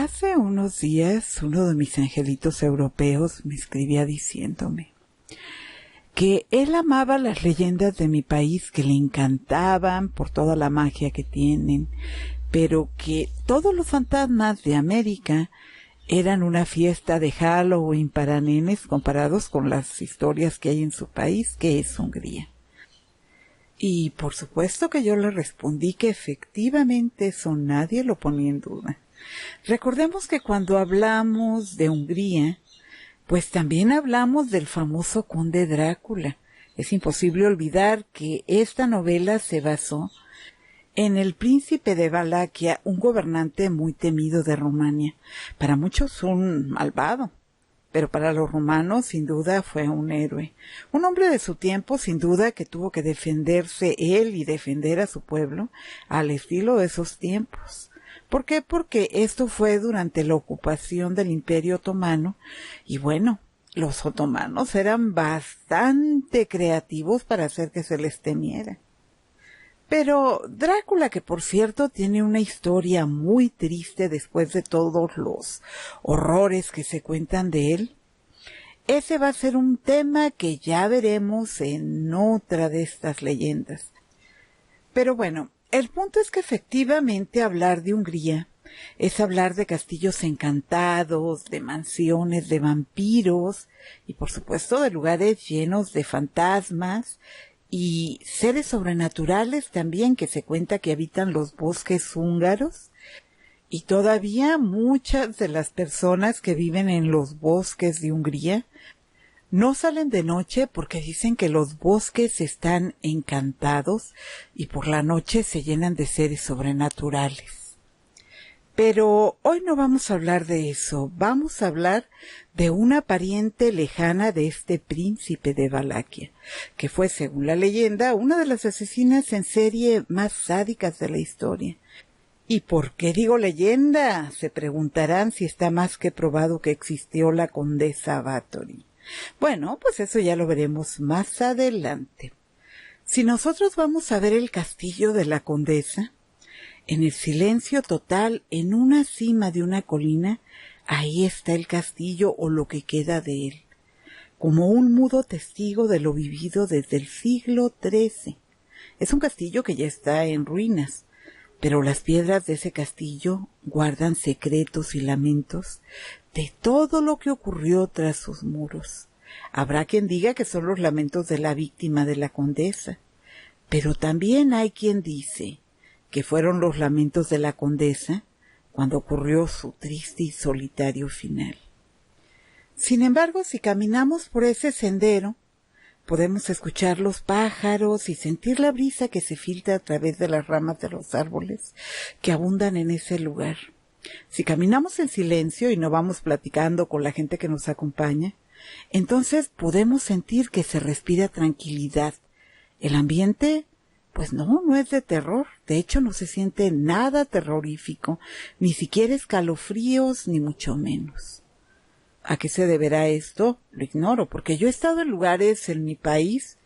Hace unos días uno de mis angelitos europeos me escribía diciéndome que él amaba las leyendas de mi país, que le encantaban por toda la magia que tienen, pero que todos los fantasmas de América eran una fiesta de Halloween para nenes comparados con las historias que hay en su país, que es Hungría. Y por supuesto que yo le respondí que efectivamente eso nadie lo ponía en duda. Recordemos que cuando hablamos de Hungría, pues también hablamos del famoso conde Drácula. Es imposible olvidar que esta novela se basó en el príncipe de Valaquia, un gobernante muy temido de Rumania. Para muchos un malvado, pero para los rumanos sin duda fue un héroe. Un hombre de su tiempo, sin duda, que tuvo que defenderse él y defender a su pueblo al estilo de esos tiempos. ¿Por qué? Porque esto fue durante la ocupación del Imperio Otomano y bueno, los otomanos eran bastante creativos para hacer que se les temiera. Pero Drácula, que por cierto tiene una historia muy triste después de todos los horrores que se cuentan de él, ese va a ser un tema que ya veremos en otra de estas leyendas. Pero bueno, el punto es que efectivamente hablar de Hungría es hablar de castillos encantados, de mansiones de vampiros y por supuesto de lugares llenos de fantasmas y seres sobrenaturales también que se cuenta que habitan los bosques húngaros. Y todavía muchas de las personas que viven en los bosques de Hungría no salen de noche porque dicen que los bosques están encantados y por la noche se llenan de seres sobrenaturales. Pero hoy no vamos a hablar de eso, vamos a hablar de una pariente lejana de este príncipe de Valaquia, que fue, según la leyenda, una de las asesinas en serie más sádicas de la historia. ¿Y por qué digo leyenda? Se preguntarán si está más que probado que existió la condesa Bathory. Bueno, pues eso ya lo veremos más adelante. Si nosotros vamos a ver el castillo de la condesa, en el silencio total, en una cima de una colina, ahí está el castillo o lo que queda de él, como un mudo testigo de lo vivido desde el siglo XIII. Es un castillo que ya está en ruinas, pero las piedras de ese castillo guardan secretos y lamentos de todo lo que ocurrió tras sus muros. Habrá quien diga que son los lamentos de la víctima de la condesa, pero también hay quien dice que fueron los lamentos de la condesa cuando ocurrió su triste y solitario final. Sin embargo, si caminamos por ese sendero, podemos escuchar los pájaros y sentir la brisa que se filtra a través de las ramas de los árboles que abundan en ese lugar. Si caminamos en silencio y no vamos platicando con la gente que nos acompaña, entonces podemos sentir que se respira tranquilidad. El ambiente, pues no es de terror. De hecho, no se siente nada terrorífico, ni siquiera escalofríos, ni mucho menos. ¿A qué se deberá esto? Lo ignoro, porque yo he estado en lugares en mi país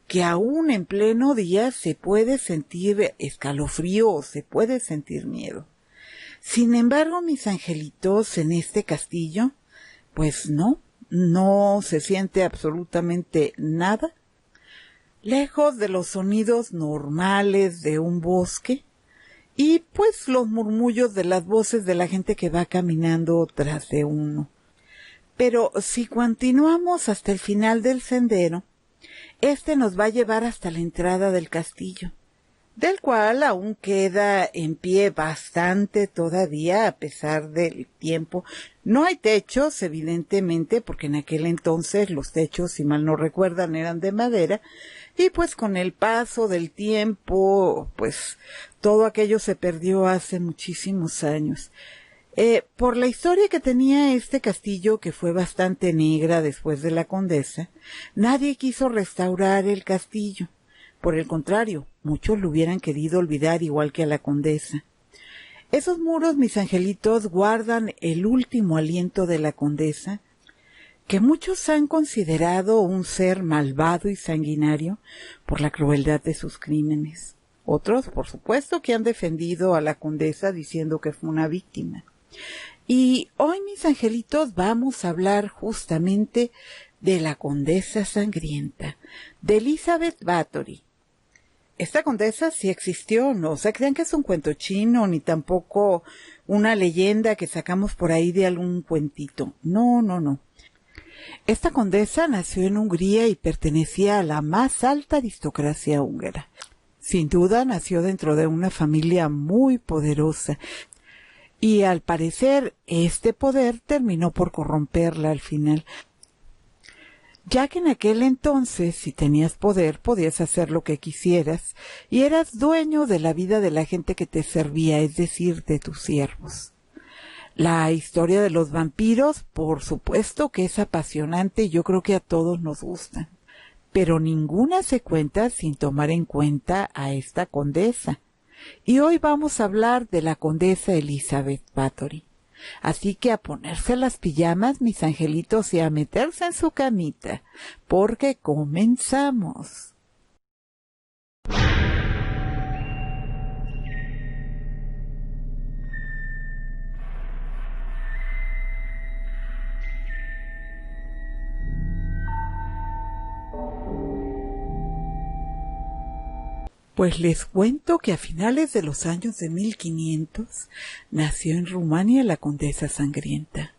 que aún en pleno día se puede sentir escalofrío o se puede sentir miedo. Sin embargo, mis angelitos, en este castillo, pues no se siente absolutamente nada. Lejos de los sonidos normales de un bosque y pues los murmullos de las voces de la gente que va caminando tras de uno. Pero si continuamos hasta el final del sendero, este nos va a llevar hasta la entrada del castillo, del cual aún queda en pie bastante todavía a pesar del tiempo. No hay techos, evidentemente, porque en aquel entonces los techos, si mal no recuerdan, eran de madera, y pues con el paso del tiempo, pues todo aquello se perdió hace muchísimos años. Por la historia que tenía este castillo, que fue bastante negra después de la condesa, nadie quiso restaurar el castillo. Por el contrario, muchos lo hubieran querido olvidar igual que a la condesa. Esos muros, mis angelitos, guardan el último aliento de la condesa, que muchos han considerado un ser malvado y sanguinario por la crueldad de sus crímenes. Otros, por supuesto, que han defendido a la condesa diciendo que fue una víctima. Y hoy, mis angelitos, vamos a hablar justamente de la Condesa Sangrienta, de Elizabeth Bathory. Esta condesa sí existió, no se crean que es un cuento chino, ni tampoco una leyenda que sacamos por ahí de algún cuentito. No, no, no. Esta condesa nació en Hungría y pertenecía a la más alta aristocracia húngara. Sin duda nació dentro de una familia muy poderosa y al parecer este poder terminó por corromperla al final, ya que en aquel entonces si tenías poder podías hacer lo que quisieras y eras dueño de la vida de la gente que te servía, es decir, de tus siervos. La historia de los vampiros, por supuesto que es apasionante y yo creo que a todos nos gustan, pero ninguna se cuenta sin tomar en cuenta a esta condesa. Y hoy vamos a hablar de la condesa Elizabeth Bathory. Así que a ponerse las pijamas, mis angelitos, y a meterse en su camita, porque comenzamos. Pues les cuento que a finales de los años de 1500 nació en Rumania la Condesa Sangrienta.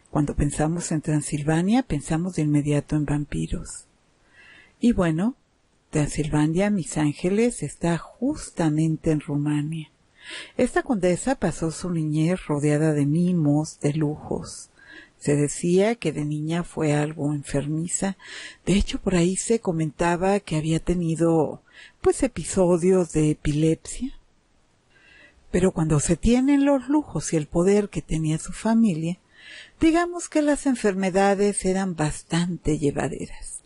Cuando pensamos en Transilvania, pensamos de inmediato en vampiros. Y bueno, Transilvania, mis ángeles, está justamente en Rumania. Esta condesa pasó su niñez rodeada de mimos, de lujos. Se decía que de niña fue algo enfermiza. De hecho, por ahí se comentaba que había tenido, pues, episodios de epilepsia. Pero cuando se tienen los lujos y el poder que tenía su familia, digamos que las enfermedades eran bastante llevaderas.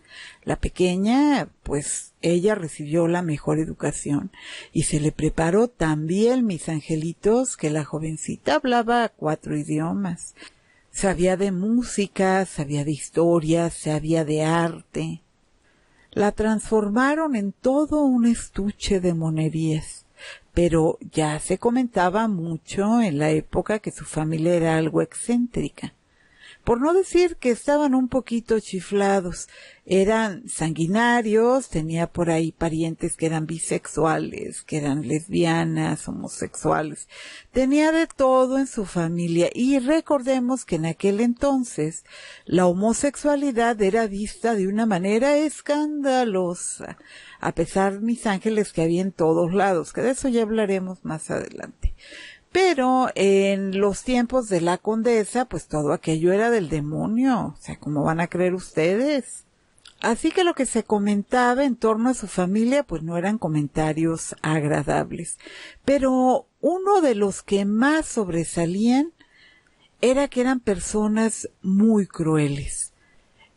La pequeña, pues, ella recibió la mejor educación y se le preparó tan bien, mis angelitos, que la jovencita hablaba 4 idiomas. Sabía de música, sabía de historia, sabía de arte. La transformaron en todo un estuche de monerías, pero ya se comentaba mucho en la época que su familia era algo excéntrica. Por no decir que estaban un poquito chiflados, eran sanguinarios, tenía por ahí parientes que eran bisexuales, que eran lesbianas, homosexuales, tenía de todo en su familia y recordemos que en aquel entonces la homosexualidad era vista de una manera escandalosa, a pesar, mis ángeles, que había en todos lados, que de eso ya hablaremos más adelante. Pero en los tiempos de la condesa, pues todo aquello era del demonio. O sea, ¿cómo van a creer ustedes? Así que lo que se comentaba en torno a su familia, pues no eran comentarios agradables. Pero uno de los que más sobresalían era que eran personas muy crueles.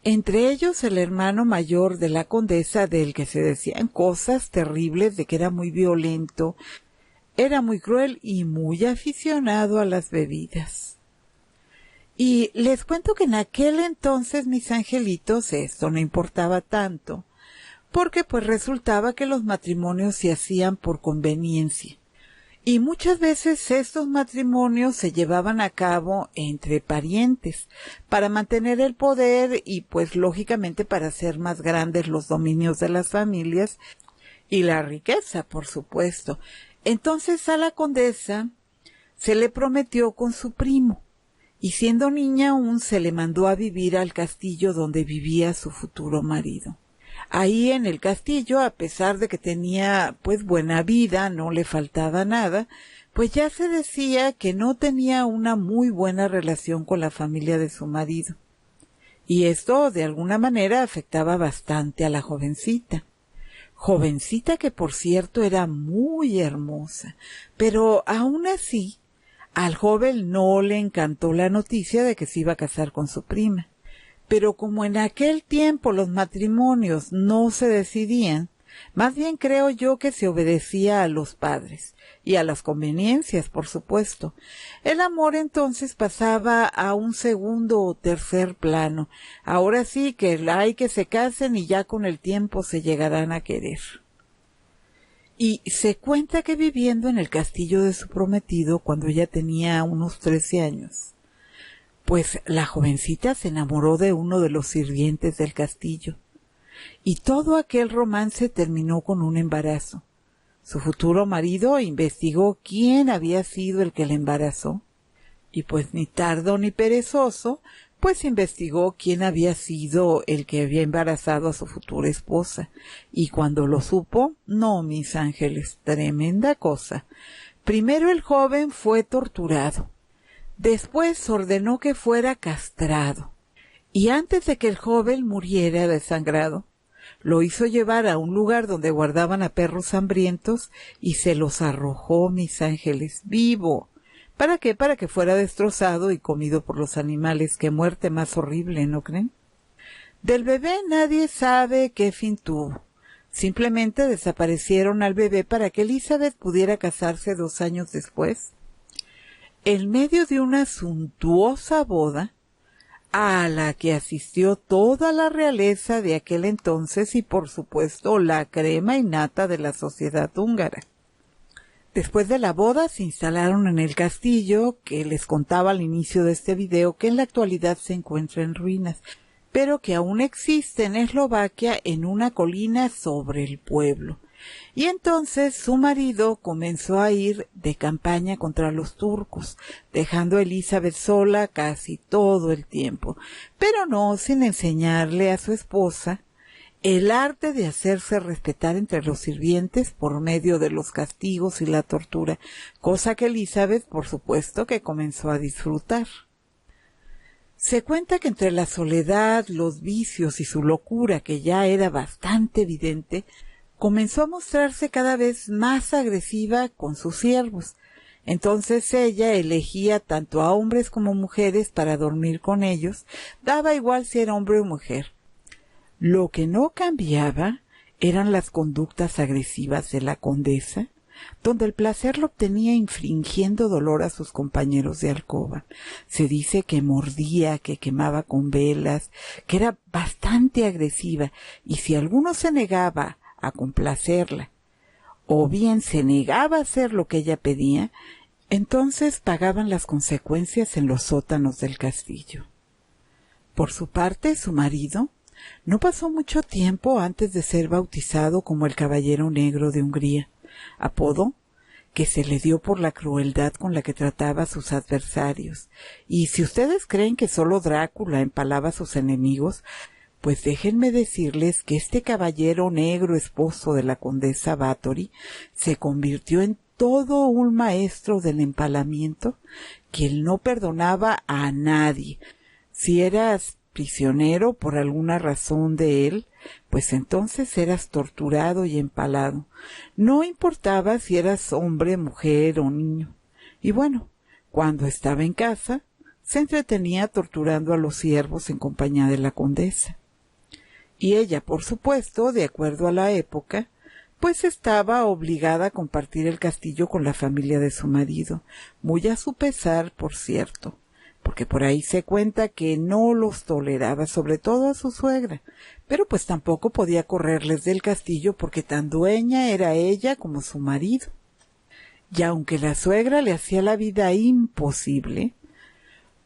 Entre ellos el hermano mayor de la condesa, del que se decían cosas terribles, de que era muy violento, era muy cruel y muy aficionado a las bebidas. Y les cuento que en aquel entonces, mis angelitos, esto no importaba tanto, porque pues resultaba que los matrimonios se hacían por conveniencia. Y muchas veces estos matrimonios se llevaban a cabo entre parientes, para mantener el poder y pues lógicamente para hacer más grandes los dominios de las familias y la riqueza, por supuesto. Entonces a la condesa se le prometió con su primo, y siendo niña aún se le mandó a vivir al castillo donde vivía su futuro marido. Ahí en el castillo, a pesar de que tenía pues buena vida, no le faltaba nada, pues ya se decía que no tenía una muy buena relación con la familia de su marido. Y esto de alguna manera afectaba bastante a la jovencita. Jovencita que por cierto era muy hermosa, pero aún así al joven no le encantó la noticia de que se iba a casar con su prima. Pero como en aquel tiempo los matrimonios no se decidían, más bien creo yo que se obedecía a los padres y a las conveniencias, por supuesto. El amor entonces pasaba a un segundo o tercer plano. Ahora sí que hay que se casen y ya con el tiempo se llegarán a querer. Y se cuenta que viviendo en el castillo de su prometido cuando ella tenía unos 13 años, pues la jovencita se enamoró de uno de los sirvientes del castillo. Y todo aquel romance terminó con un embarazo. Su futuro marido investigó quién había sido el que la embarazó. Y pues ni tardo ni perezoso, pues investigó quién había sido el que había embarazado a su futura esposa. Y cuando lo supo, no, mis ángeles, tremenda cosa. Primero el joven fue torturado. Después ordenó que fuera castrado. Y antes de que el joven muriera desangrado, lo hizo llevar a un lugar donde guardaban a perros hambrientos y se los arrojó, mis ángeles, vivo. ¿Para qué? Para que fuera destrozado y comido por los animales. Qué muerte más horrible, ¿no creen? Del bebé nadie sabe qué fin tuvo. Simplemente desaparecieron al bebé para que Elizabeth pudiera casarse 2 años después. En medio de una suntuosa boda, a la que asistió toda la realeza de aquel entonces y, por supuesto, la crema y nata de la sociedad húngara. Después de la boda se instalaron en el castillo, que les contaba al inicio de este video que en la actualidad se encuentra en ruinas, pero que aún existe en Eslovaquia en una colina sobre el pueblo. Y entonces su marido comenzó a ir de campaña contra los turcos, dejando a Elizabeth sola casi todo el tiempo, pero no sin enseñarle a su esposa el arte de hacerse respetar entre los sirvientes por medio de los castigos y la tortura, cosa que Elizabeth, por supuesto, que comenzó a disfrutar. Se cuenta que entre la soledad, los vicios y su locura, que ya era bastante evidente, comenzó a mostrarse cada vez más agresiva con sus siervos. Entonces ella elegía tanto a hombres como mujeres para dormir con ellos, daba igual si era hombre o mujer. Lo que no cambiaba eran las conductas agresivas de la condesa, donde el placer lo obtenía infligiendo dolor a sus compañeros de alcoba. Se dice que mordía, que quemaba con velas, que era bastante agresiva, y si alguno se negaba a complacerla, o bien se negaba a hacer lo que ella pedía, entonces pagaban las consecuencias en los sótanos del castillo. Por su parte, su marido no pasó mucho tiempo antes de ser bautizado como el Caballero Negro de Hungría, apodo que se le dio por la crueldad con la que trataba a sus adversarios. Y si ustedes creen que solo Drácula empalaba a sus enemigos, pues déjenme decirles que este caballero negro esposo de la condesa Báthory se convirtió en todo un maestro del empalamiento, que él no perdonaba a nadie. Si eras prisionero por alguna razón de él, pues entonces eras torturado y empalado. No importaba si eras hombre, mujer o niño. Y bueno, cuando estaba en casa, se entretenía torturando a los siervos en compañía de la condesa. Y ella, por supuesto, de acuerdo a la época, pues estaba obligada a compartir el castillo con la familia de su marido, muy a su pesar, por cierto, porque por ahí se cuenta que no los toleraba, sobre todo a su suegra, pero pues tampoco podía correrles del castillo porque tan dueña era ella como su marido. Y aunque la suegra le hacía la vida imposible,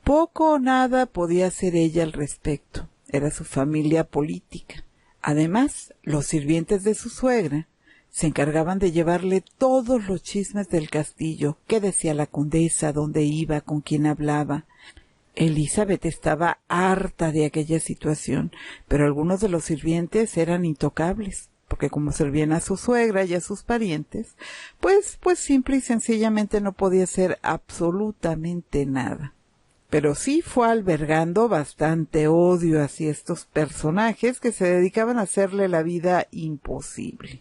poco o nada podía hacer ella al respecto. Era su familia política. Además, los sirvientes de su suegra se encargaban de llevarle todos los chismes del castillo, qué decía la condesa, dónde iba, con quién hablaba. Elizabeth estaba harta de aquella situación, pero algunos de los sirvientes eran intocables, porque como servían a su suegra y a sus parientes, pues simple y sencillamente no podía hacer absolutamente nada. Pero sí fue albergando bastante odio hacia estos personajes que se dedicaban a hacerle la vida imposible.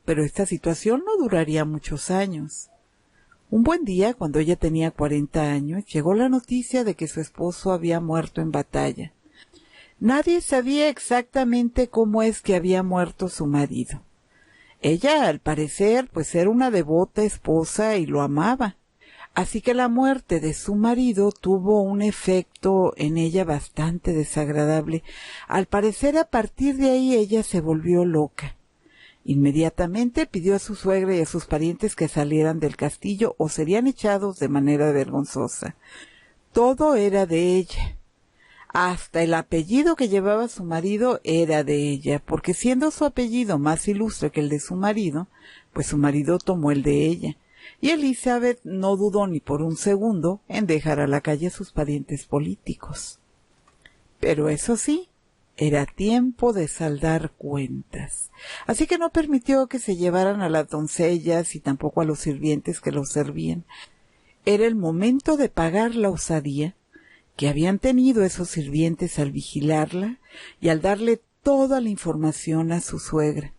Pero esta situación no duraría muchos años. Un buen día, cuando ella tenía 40 años, llegó la noticia de que su esposo había muerto en batalla. Nadie sabía exactamente cómo es que había muerto su marido. Ella, al parecer, pues era una devota esposa y lo amaba. Así que la muerte de su marido tuvo un efecto en ella bastante desagradable. Al parecer, a partir de ahí ella se volvió loca. Inmediatamente pidió a su suegra y a sus parientes que salieran del castillo o serían echados de manera vergonzosa. Todo era de ella. Hasta el apellido que llevaba su marido era de ella, porque siendo su apellido más ilustre que el de su marido, pues su marido tomó el de ella. Y Elizabeth no dudó ni por un segundo en dejar a la calle a sus parientes políticos. Pero eso sí, era tiempo de saldar cuentas. Así que no permitió que se llevaran a las doncellas y tampoco a los sirvientes que los servían. Era el momento de pagar la osadía que habían tenido esos sirvientes al vigilarla y al darle toda la información a su suegra.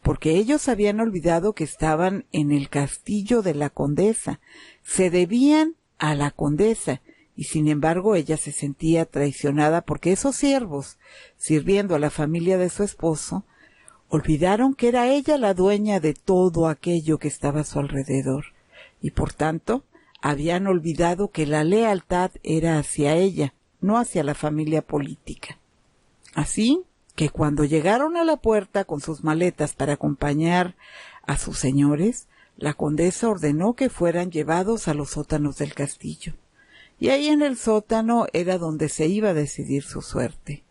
Porque ellos habían olvidado que estaban en el castillo de la condesa, se debían a la condesa, y sin embargo ella se sentía traicionada porque esos siervos, sirviendo a la familia de su esposo, olvidaron que era ella la dueña de todo aquello que estaba a su alrededor, y por tanto habían olvidado que la lealtad era hacia ella, no hacia la familia política. Así que cuando llegaron a la puerta con sus maletas para acompañar a sus señores, la condesa ordenó que fueran llevados a los sótanos del castillo. Y ahí en el sótano era donde se iba a decidir su suerte.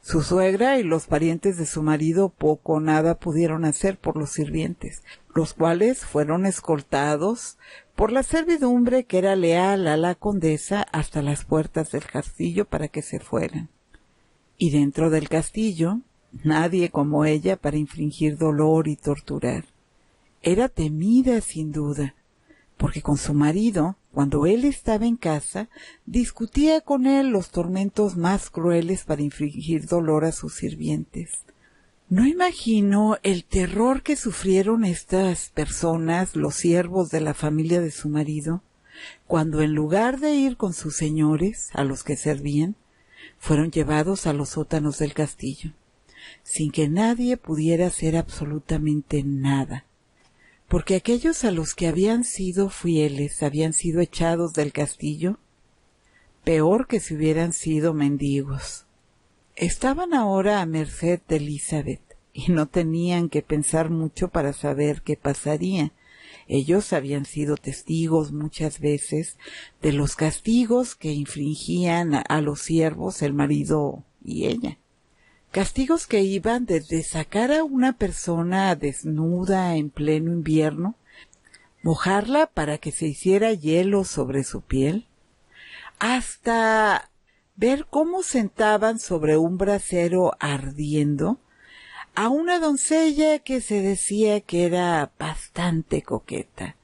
Su suegra y los parientes de su marido poco o nada pudieron hacer por los sirvientes, los cuales fueron escoltados por la servidumbre que era leal a la condesa hasta las puertas del castillo para que se fueran. Y dentro del castillo, nadie como ella para infligir dolor y torturar. Era temida sin duda, porque con su marido, cuando él estaba en casa, discutía con él los tormentos más crueles para infligir dolor a sus sirvientes. No imagino el terror que sufrieron estas personas, los siervos de la familia de su marido, cuando en lugar de ir con sus señores, a los que servían, fueron llevados a los sótanos del castillo, sin que nadie pudiera hacer absolutamente nada. Porque aquellos a los que habían sido fieles habían sido echados del castillo, peor que si hubieran sido mendigos. Estaban ahora a merced de Elizabeth, y no tenían que pensar mucho para saber qué pasaría. Ellos habían sido testigos muchas veces de los castigos que infligían a los siervos el marido y ella. Castigos que iban desde sacar a una persona desnuda en pleno invierno, mojarla para que se hiciera hielo sobre su piel, hasta ver cómo sentaban sobre un brasero ardiendo a una doncella que se decía que era bastante coqueta.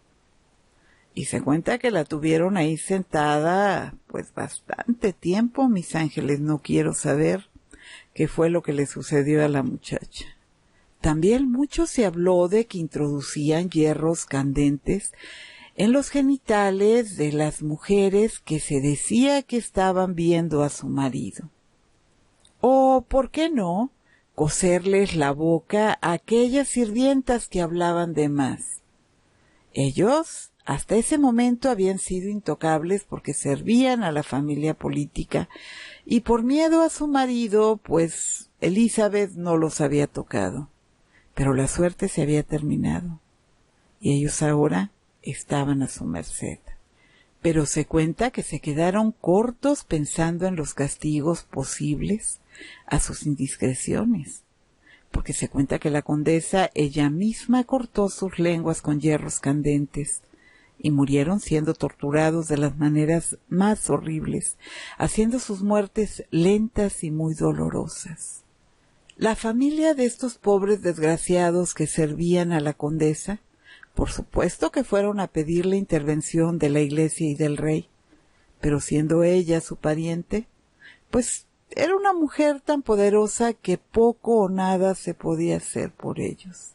Y se cuenta que la tuvieron ahí sentada pues bastante tiempo, mis ángeles, no quiero saber qué fue lo que le sucedió a la muchacha. También mucho se habló de que introducían hierros candentes en los genitales de las mujeres que se decía que estaban viendo a su marido. O, ¿por qué no?, coserles la boca a aquellas sirvientas que hablaban de más. Ellos, hasta ese momento, habían sido intocables porque servían a la familia política y por miedo a su marido, pues Elizabeth no los había tocado. Pero la suerte se había terminado y ellos ahora estaban a su merced. Pero se cuenta que se quedaron cortos pensando en los castigos posibles a sus indiscreciones, porque se cuenta que la condesa ella misma cortó sus lenguas con hierros candentes y murieron siendo torturados de las maneras más horribles, haciendo sus muertes lentas y muy dolorosas. La familia de estos pobres desgraciados que servían a la condesa, por supuesto que fueron a pedir la intervención de la iglesia y del rey, pero siendo ella su pariente, pues era una mujer tan poderosa que poco o nada se podía hacer por ellos.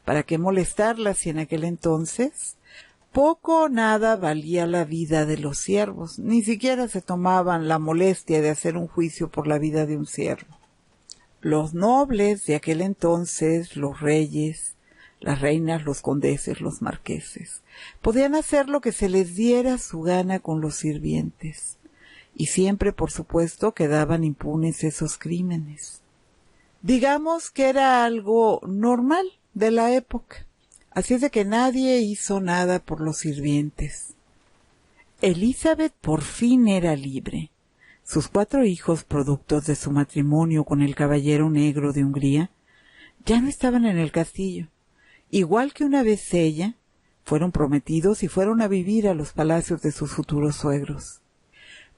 ¿Para qué molestarla si en aquel entonces poco o nada valía la vida de los siervos? Ni siquiera se tomaban la molestia de hacer un juicio por la vida de un siervo. Los nobles de aquel entonces, los reyes, las reinas, los condeses, los marqueses, podían hacer lo que se les diera su gana con los sirvientes, y siempre, por supuesto, quedaban impunes esos crímenes. Digamos que era algo normal de la época. Así es de que nadie hizo nada por los sirvientes. Elizabeth por fin era libre. Sus 4 hijos, productos de su matrimonio con el caballero negro de Hungría, ya no estaban en el castillo. Igual que una vez ella, fueron prometidos y fueron a vivir a los palacios de sus futuros suegros.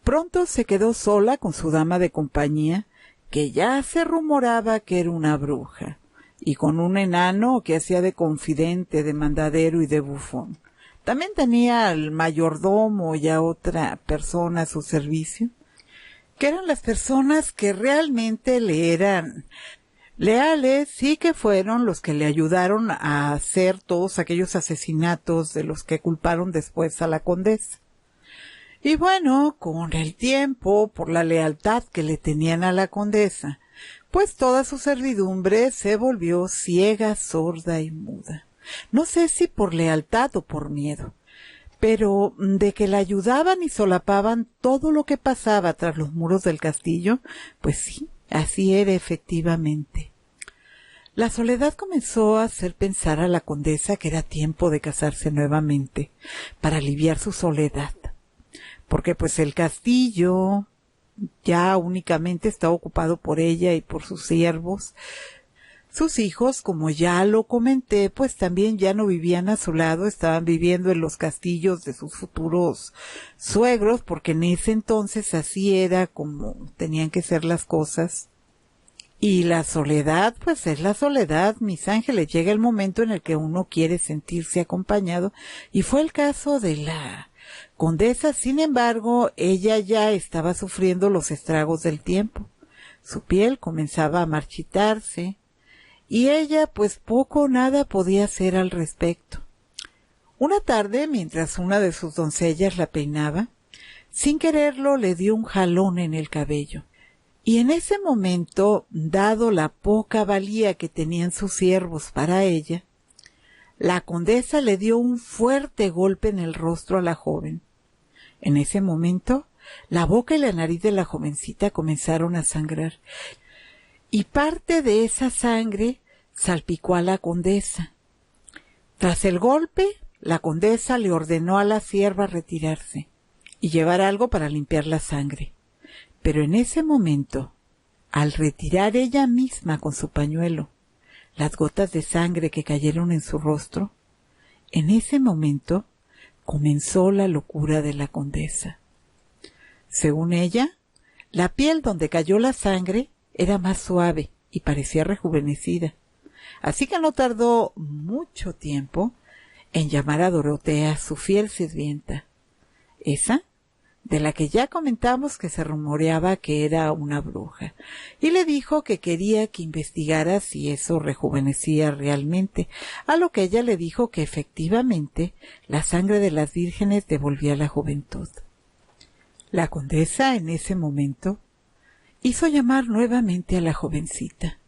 Pronto se quedó sola con su dama de compañía, que ya se rumoraba que era una bruja, y con un enano que hacía de confidente, de mandadero y de bufón. También tenía al mayordomo y a otra persona a su servicio, que eran las personas que realmente le eran leales y que fueron los que le ayudaron a hacer todos aquellos asesinatos de los que culparon después a la condesa. Y bueno, con el tiempo, por la lealtad que le tenían a la condesa, pues toda su servidumbre se volvió ciega, sorda y muda. No sé si por lealtad o por miedo, pero de que la ayudaban y solapaban todo lo que pasaba tras los muros del castillo, pues sí, así era efectivamente. La soledad comenzó a hacer pensar a la condesa que era tiempo de casarse nuevamente, para aliviar su soledad, porque pues el castillo ya únicamente estaba ocupado por ella y por sus siervos. Sus hijos, como ya lo comenté, pues también ya no vivían a su lado, estaban viviendo en los castillos de sus futuros suegros, porque en ese entonces así era como tenían que ser las cosas. Y la soledad, pues es la soledad, mis ángeles, llega el momento en el que uno quiere sentirse acompañado, y fue el caso de la condesa. Sin embargo, ella ya estaba sufriendo los estragos del tiempo. Su piel comenzaba a marchitarse, y ella pues poco o nada podía hacer al respecto. Una tarde, mientras una de sus doncellas la peinaba, sin quererlo le dio un jalón en el cabello. Y en ese momento, dado la poca valía que tenían sus siervos para ella, la condesa le dio un fuerte golpe en el rostro a la joven. En ese momento, la boca y la nariz de la jovencita comenzaron a sangrar, y parte de esa sangre salpicó a la condesa. Tras el golpe, la condesa le ordenó a la sierva retirarse y llevar algo para limpiar la sangre. Pero en ese momento, al retirar ella misma con su pañuelo las gotas de sangre que cayeron en su rostro, en ese momento comenzó la locura de la condesa. Según ella, la piel donde cayó la sangre era más suave y parecía rejuvenecida. Así que no tardó mucho tiempo en llamar a Dorotea, su fiel sirvienta, esa de la que ya comentamos que se rumoreaba que era una bruja, y le dijo que quería que investigara si eso rejuvenecía realmente, a lo que ella le dijo que efectivamente la sangre de las vírgenes devolvía la juventud. La condesa en ese momento hizo llamar nuevamente a la jovencita,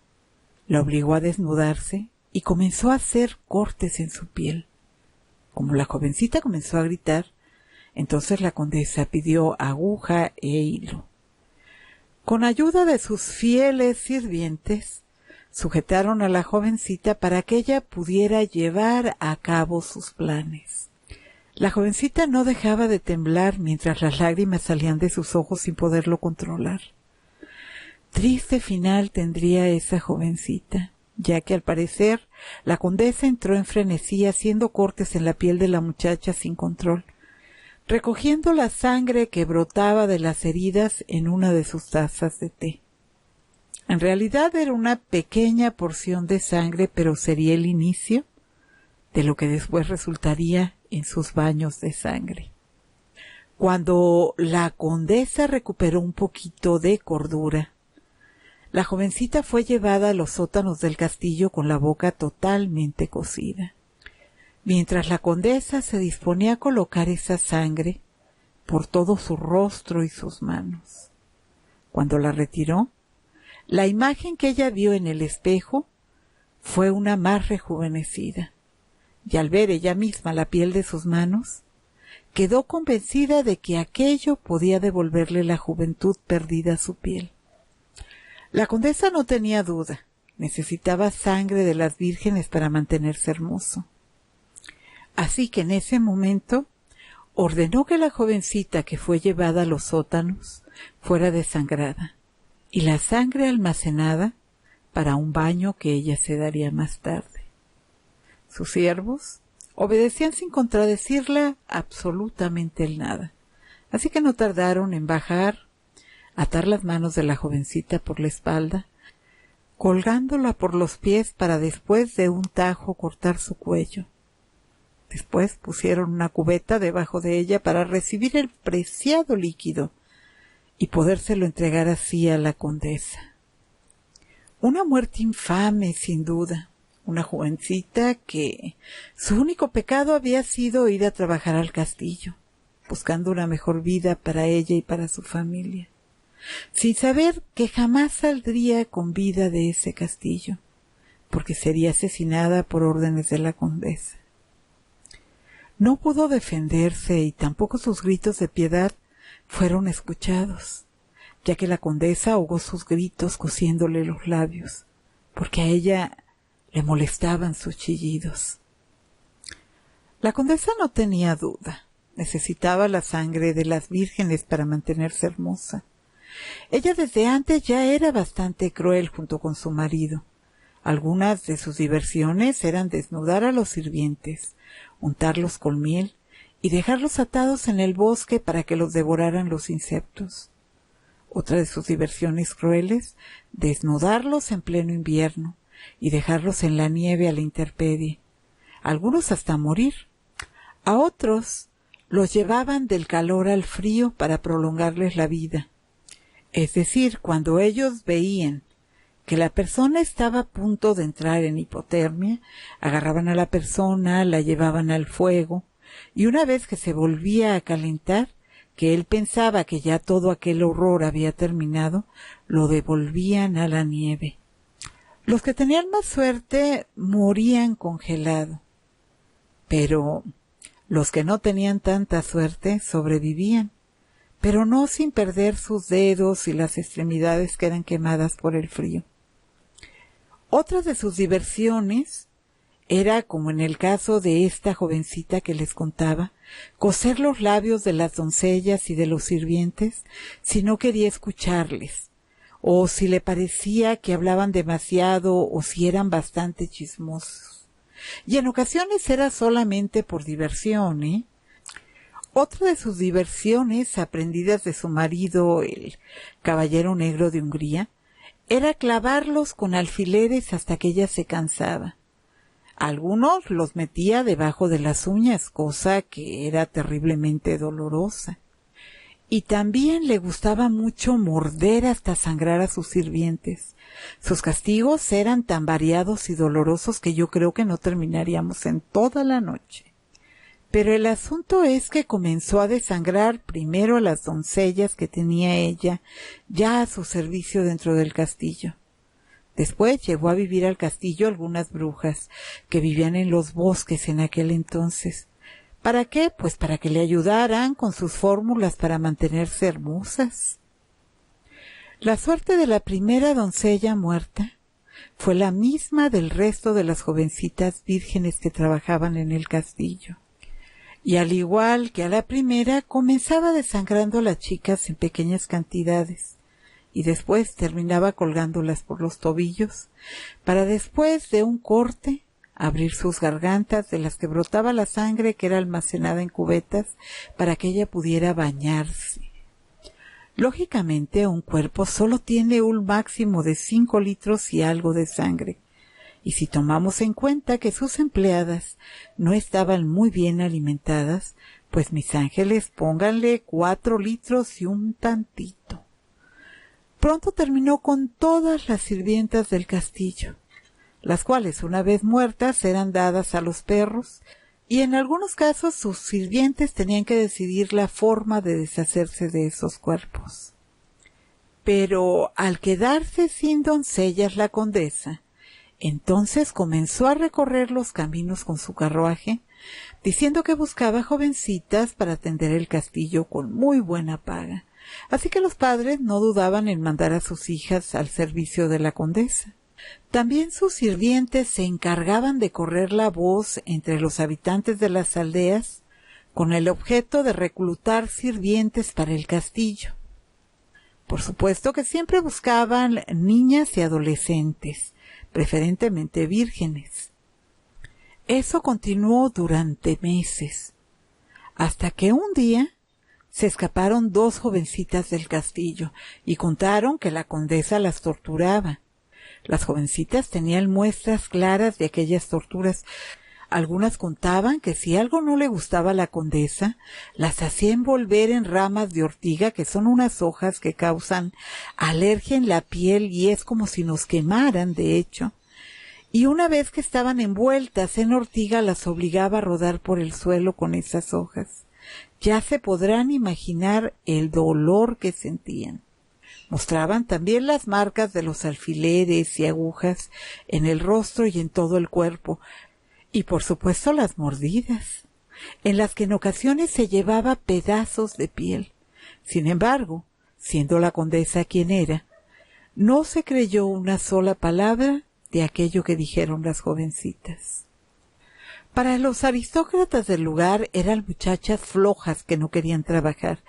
la obligó a desnudarse y comenzó a hacer cortes en su piel. Como la jovencita comenzó a gritar, entonces la condesa pidió aguja e hilo. Con ayuda de sus fieles sirvientes, sujetaron a la jovencita para que ella pudiera llevar a cabo sus planes. La jovencita no dejaba de temblar mientras las lágrimas salían de sus ojos sin poderlo controlar. Triste final tendría esa jovencita, ya que al parecer la condesa entró en frenesí haciendo cortes en la piel de la muchacha sin control, recogiendo la sangre que brotaba de las heridas en una de sus tazas de té. En realidad era una pequeña porción de sangre, pero sería el inicio de lo que después resultaría en sus baños de sangre. Cuando la condesa recuperó un poquito de cordura, la jovencita fue llevada a los sótanos del castillo con la boca totalmente cocida. Mientras la condesa se disponía a colocar esa sangre por todo su rostro y sus manos. Cuando la retiró, la imagen que ella vio en el espejo fue una más rejuvenecida, y al ver ella misma la piel de sus manos, quedó convencida de que aquello podía devolverle la juventud perdida a su piel. La condesa no tenía duda, necesitaba sangre de las vírgenes para mantenerse hermoso. Así que en ese momento ordenó que la jovencita que fue llevada a los sótanos fuera desangrada y la sangre almacenada para un baño que ella se daría más tarde. Sus siervos obedecían sin contradecirla absolutamente el nada, así que no tardaron en bajar, atar las manos de la jovencita por la espalda, colgándola por los pies para después de un tajo cortar su cuello. Después pusieron una cubeta debajo de ella para recibir el preciado líquido y podérselo entregar así a la condesa. Una muerte infame, sin duda. Una jovencita que su único pecado había sido ir a trabajar al castillo, buscando una mejor vida para ella y para su familia, sin saber que jamás saldría con vida de ese castillo, porque sería asesinada por órdenes de la condesa. No pudo defenderse y tampoco sus gritos de piedad fueron escuchados, ya que la condesa ahogó sus gritos cosiéndole los labios, porque a ella le molestaban sus chillidos. La condesa no tenía duda, necesitaba la sangre de las vírgenes para mantenerse hermosa. Ella desde antes ya era bastante cruel junto con su marido. Algunas de sus diversiones eran desnudar a los sirvientes, untarlos con miel y dejarlos atados en el bosque para que los devoraran los insectos. Otra de sus diversiones crueles, desnudarlos en pleno invierno y dejarlos en la nieve a la intemperie, algunos hasta morir. A otros los llevaban del calor al frío para prolongarles la vida. Es decir, cuando ellos veían que la persona estaba a punto de entrar en hipotermia, agarraban a la persona, la llevaban al fuego, y una vez que se volvía a calentar, que él pensaba que ya todo aquel horror había terminado, lo devolvían a la nieve. Los que tenían más suerte morían congelado, pero los que no tenían tanta suerte sobrevivían, pero no sin perder sus dedos y las extremidades que eran quemadas por el frío. Otra de sus diversiones era, como en el caso de esta jovencita que les contaba, coser los labios de las doncellas y de los sirvientes si no quería escucharles, o si le parecía que hablaban demasiado o si eran bastante chismosos. Y en ocasiones era solamente por diversión, ¿eh? Otra de sus diversiones, aprendidas de su marido, el caballero negro de Hungría, era clavarlos con alfileres hasta que ella se cansaba. Algunos los metía debajo de las uñas, cosa que era terriblemente dolorosa. Y también le gustaba mucho morder hasta sangrar a sus sirvientes. Sus castigos eran tan variados y dolorosos que yo creo que no terminaríamos en toda la noche. Pero el asunto es que comenzó a desangrar primero a las doncellas que tenía ella ya a su servicio dentro del castillo. Después llevó a vivir al castillo algunas brujas que vivían en los bosques en aquel entonces. ¿Para qué? Pues para que le ayudaran con sus fórmulas para mantenerse hermosas. La suerte de la primera doncella muerta fue la misma del resto de las jovencitas vírgenes que trabajaban en el castillo. Y al igual que a la primera, comenzaba desangrando a las chicas en pequeñas cantidades, y después terminaba colgándolas por los tobillos, para después de un corte abrir sus gargantas de las que brotaba la sangre que era almacenada en cubetas para que ella pudiera bañarse. Lógicamente, un cuerpo solo tiene un máximo de 5 litros y algo de sangre, y si tomamos en cuenta que sus empleadas no estaban muy bien alimentadas, pues mis ángeles, pónganle 4 litros y un tantito. Pronto terminó con todas las sirvientas del castillo, las cuales una vez muertas eran dadas a los perros, y en algunos casos sus sirvientes tenían que decidir la forma de deshacerse de esos cuerpos. Pero al quedarse sin doncellas la condesa, entonces comenzó a recorrer los caminos con su carruaje, diciendo que buscaba jovencitas para atender el castillo con muy buena paga. Así que los padres no dudaban en mandar a sus hijas al servicio de la condesa. También sus sirvientes se encargaban de correr la voz entre los habitantes de las aldeas con el objeto de reclutar sirvientes para el castillo. Por supuesto que siempre buscaban niñas y adolescentes, preferentemente vírgenes. Eso continuó durante meses, hasta que un día se escaparon 2 jovencitas del castillo y contaron que la condesa las torturaba. Las jovencitas tenían muestras claras de aquellas torturas. Algunas contaban que si algo no le gustaba a la condesa, las hacía envolver en ramas de ortiga, que son unas hojas que causan alergia en la piel y es como si nos quemaran, de hecho. Y una vez que estaban envueltas en ortiga, las obligaba a rodar por el suelo con esas hojas. Ya se podrán imaginar el dolor que sentían. Mostraban también las marcas de los alfileres y agujas en el rostro y en todo el cuerpo, y por supuesto las mordidas, en las que en ocasiones se llevaba pedazos de piel. Sin embargo, siendo la condesa quien era, no se creyó una sola palabra de aquello que dijeron las jovencitas. Para los aristócratas del lugar eran muchachas flojas que no querían trabajar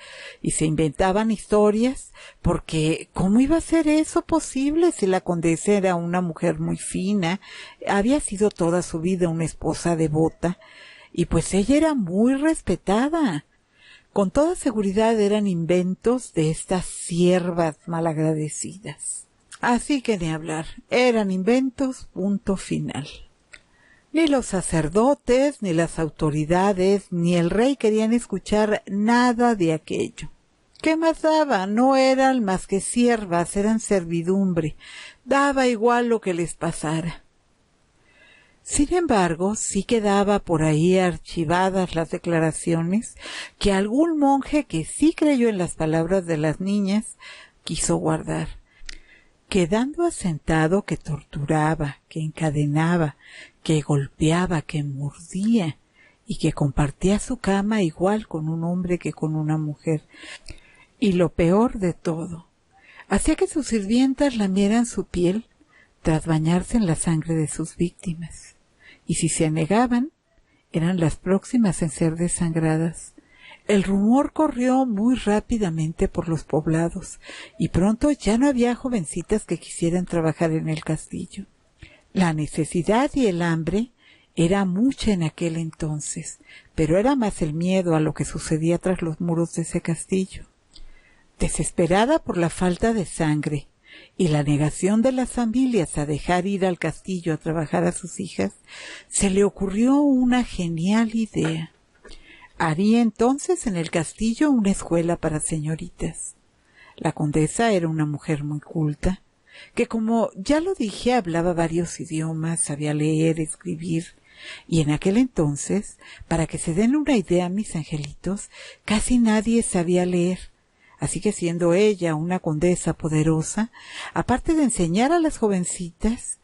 y se inventaban historias porque ¿cómo iba a ser eso posible si la condesa era una mujer muy fina, había sido toda su vida una esposa devota y pues ella era muy respetada? Con toda seguridad eran inventos de estas siervas malagradecidas. Así que ni hablar, eran inventos, punto final. Ni los sacerdotes, ni las autoridades, ni el rey querían escuchar nada de aquello. ¿Qué más daba? No eran más que siervas, eran servidumbre. Daba igual lo que les pasara. Sin embargo, sí quedaba por ahí archivadas las declaraciones que algún monje que sí creyó en las palabras de las niñas quiso guardar, quedando asentado que torturaba, que encadenaba, que golpeaba, que mordía y que compartía su cama igual con un hombre que con una mujer. Y lo peor de todo, hacía que sus sirvientas lamieran su piel tras bañarse en la sangre de sus víctimas. Y si se negaban, eran las próximas en ser desangradas. El rumor corrió muy rápidamente por los poblados y pronto ya no había jovencitas que quisieran trabajar en el castillo. La necesidad y el hambre era mucha en aquel entonces, pero era más el miedo a lo que sucedía tras los muros de ese castillo. Desesperada por la falta de sangre y la negación de las familias a dejar ir al castillo a trabajar a sus hijas, se le ocurrió una genial idea. Haría entonces en el castillo una escuela para señoritas. La condesa era una mujer muy culta, que como ya lo dije hablaba varios idiomas, sabía leer, escribir, y en aquel entonces, para que se den una idea mis angelitos, casi nadie sabía leer. Así que siendo ella una condesa poderosa, aparte de enseñar a las jovencitas,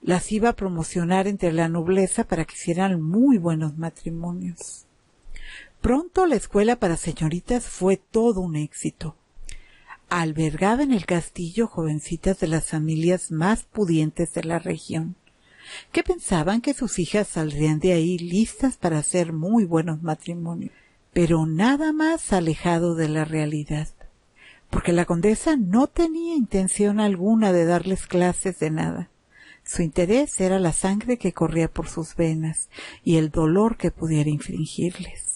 las iba a promocionar entre la nobleza para que hicieran muy buenos matrimonios. Pronto la escuela para señoritas fue todo un éxito. Albergaba en el castillo jovencitas de las familias más pudientes de la región, que pensaban que sus hijas saldrían de ahí listas para hacer muy buenos matrimonios, pero nada más alejado de la realidad, porque la condesa no tenía intención alguna de darles clases de nada. Su interés era la sangre que corría por sus venas y el dolor que pudiera infligirles.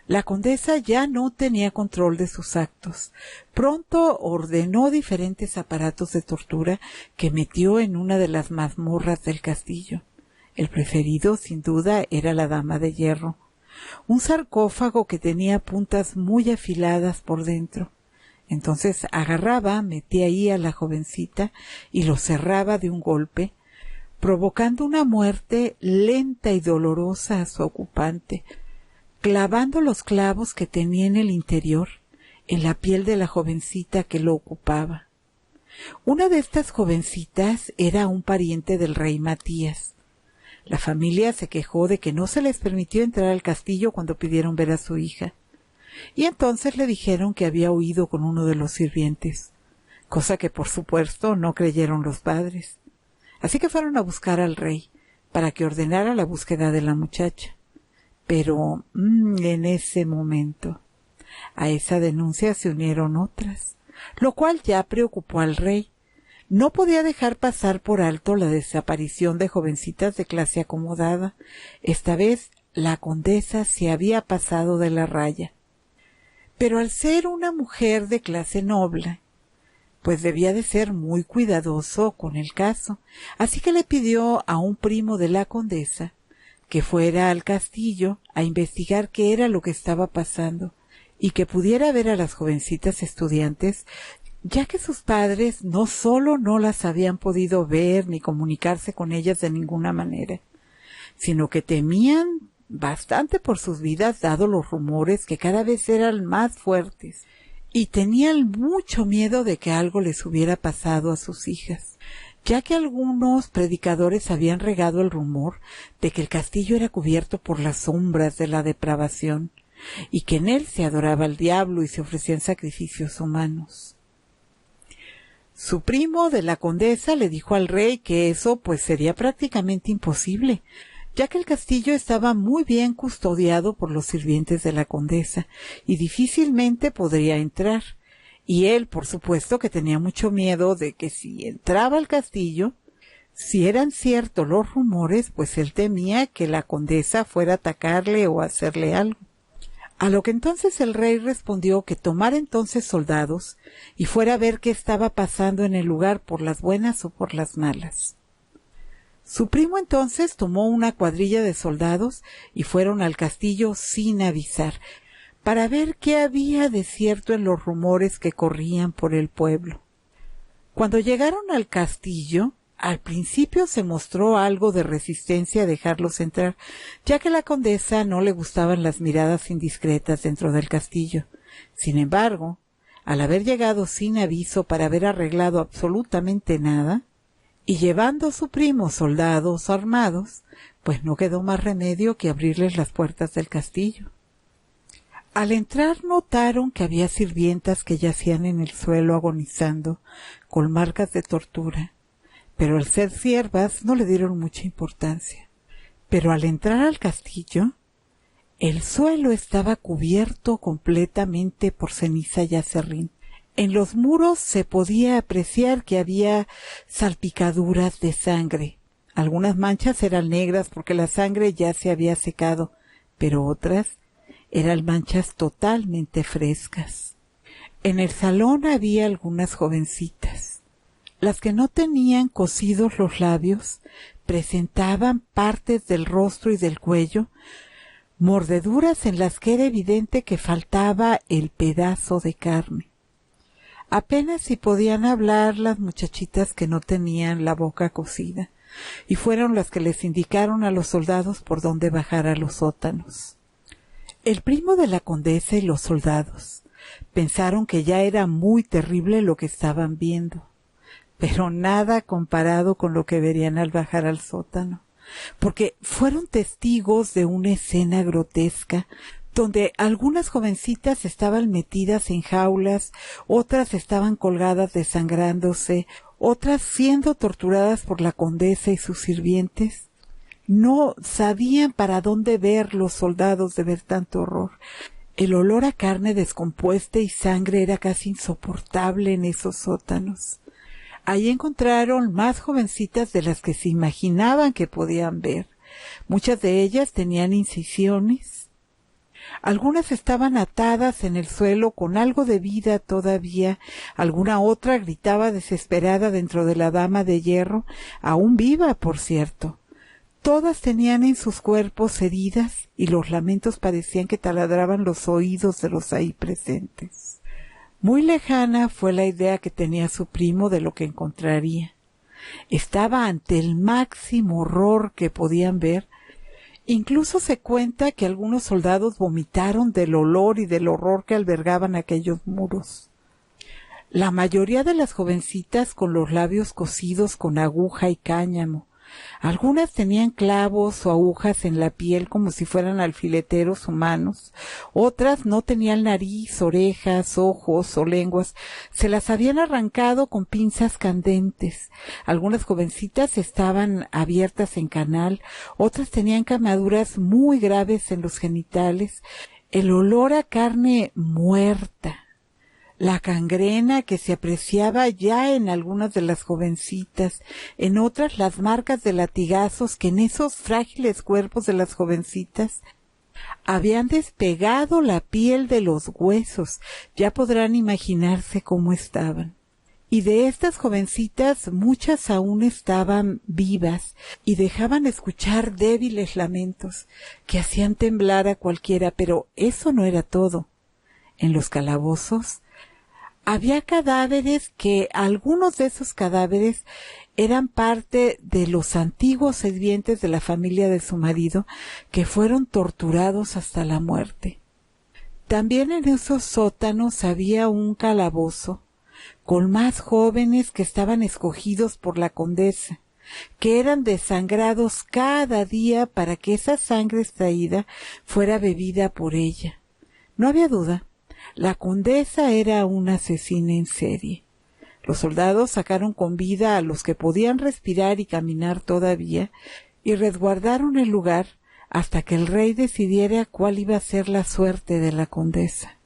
La condesa ya no tenía control de sus actos. Pronto ordenó diferentes aparatos de tortura que metió en una de las mazmorras del castillo. El preferido, sin duda, era la Dama de Hierro, un sarcófago que tenía puntas muy afiladas por dentro. Entonces agarraba, metía ahí a la jovencita y lo cerraba de un golpe, provocando una muerte lenta y dolorosa a su ocupante, clavando los clavos que tenía en el interior en la piel de la jovencita que lo ocupaba. Una de estas jovencitas era un pariente del rey Matías. La familia se quejó de que no se les permitió entrar al castillo cuando pidieron ver a su hija, y entonces le dijeron que había huido con uno de los sirvientes, cosa que por supuesto no creyeron los padres. Así que fueron a buscar al rey para que ordenara la búsqueda de la muchacha. Pero en ese momento a esa denuncia se unieron otras, lo cual ya preocupó al rey. No podía dejar pasar por alto la desaparición de jovencitas de clase acomodada. Esta vez la condesa se había pasado de la raya. Pero al ser una mujer de clase noble, pues debía de ser muy cuidadoso con el caso, así que le pidió a un primo de la condesa que fuera al castillo a investigar qué era lo que estaba pasando y que pudiera ver a las jovencitas estudiantes, ya que sus padres no solo no las habían podido ver ni comunicarse con ellas de ninguna manera, sino que temían bastante por sus vidas dado los rumores que cada vez eran más fuertes, y tenían mucho miedo de que algo les hubiera pasado a sus hijas, ya que algunos predicadores habían regado el rumor de que el castillo era cubierto por las sombras de la depravación, y que en él se adoraba al diablo y se ofrecían sacrificios humanos. Su primo de la condesa le dijo al rey que eso pues sería prácticamente imposible, ya que el castillo estaba muy bien custodiado por los sirvientes de la condesa y difícilmente podría entrar. Y él, por supuesto, que tenía mucho miedo de que si entraba al castillo, si eran ciertos los rumores, pues él temía que la condesa fuera a atacarle o a hacerle algo. A lo que entonces el rey respondió que tomara entonces soldados y fuera a ver qué estaba pasando en el lugar por las buenas o por las malas. Su primo entonces tomó una cuadrilla de soldados y fueron al castillo sin avisar, para ver qué había de cierto en los rumores que corrían por el pueblo. Cuando llegaron al castillo, al principio se mostró algo de resistencia a dejarlos entrar, ya que a la condesa no le gustaban las miradas indiscretas dentro del castillo. Sin embargo, al haber llegado sin aviso para haber arreglado absolutamente nada, y llevando a su primo soldados armados, pues no quedó más remedio que abrirles las puertas del castillo. Al entrar notaron que había sirvientas que yacían en el suelo agonizando, con marcas de tortura, pero al ser siervas no le dieron mucha importancia. Pero al entrar al castillo, el suelo estaba cubierto completamente por ceniza y aserrín. En los muros se podía apreciar que había salpicaduras de sangre. Algunas manchas eran negras porque la sangre ya se había secado, pero otras eran manchas totalmente frescas. En el salón había algunas jovencitas. Las que no tenían cosidos los labios presentaban partes del rostro y del cuello, mordeduras en las que era evidente que faltaba el pedazo de carne. Apenas si podían hablar las muchachitas que no tenían la boca cosida, y fueron las que les indicaron a los soldados por dónde bajar a los sótanos. El primo de la condesa y los soldados pensaron que ya era muy terrible lo que estaban viendo, pero nada comparado con lo que verían al bajar al sótano, porque fueron testigos de una escena grotesca donde algunas jovencitas estaban metidas en jaulas, otras estaban colgadas desangrándose, otras siendo torturadas por la condesa y sus sirvientes. No sabían para dónde ver los soldados de ver tanto horror. El olor a carne descompuesta y sangre era casi insoportable en esos sótanos. Ahí encontraron más jovencitas de las que se imaginaban que podían ver. Muchas de ellas tenían incisiones. Algunas estaban atadas en el suelo con algo de vida todavía, alguna otra gritaba desesperada dentro de la dama de hierro, aún viva, por cierto. Todas tenían en sus cuerpos heridas y los lamentos parecían que taladraban los oídos de los ahí presentes. Muy lejana fue la idea que tenía su primo de lo que encontraría. Estaba ante el máximo horror que podían ver. Incluso se cuenta que algunos soldados vomitaron del olor y del horror que albergaban aquellos muros. La mayoría de las jovencitas con los labios cosidos con aguja y cáñamo, Algunas tenían clavos o agujas en la piel como si fueran alfileteros humanos. Otras no tenían nariz, orejas, ojos o lenguas. Se las habían arrancado con pinzas candentes. Algunas jovencitas estaban abiertas en canal. Otras tenían quemaduras muy graves en los genitales. El olor a carne muerta, la gangrena que se apreciaba ya en algunas de las jovencitas, en otras las marcas de latigazos que en esos frágiles cuerpos de las jovencitas habían despegado la piel de los huesos. Ya podrán imaginarse cómo estaban. Y de estas jovencitas muchas aún estaban vivas y dejaban escuchar débiles lamentos que hacían temblar a cualquiera, pero eso no era todo. En los calabozos había cadáveres que algunos de esos cadáveres eran parte de los antiguos sirvientes de la familia de su marido que fueron torturados hasta la muerte. También en esos sótanos había un calabozo con más jóvenes que estaban escogidos por la condesa, que eran desangrados cada día para que esa sangre extraída fuera bebida por ella. No había duda, la condesa era una asesina en serie. Los soldados sacaron con vida a los que podían respirar y caminar todavía y resguardaron el lugar hasta que el rey decidiera cuál iba a ser la suerte de la condesa.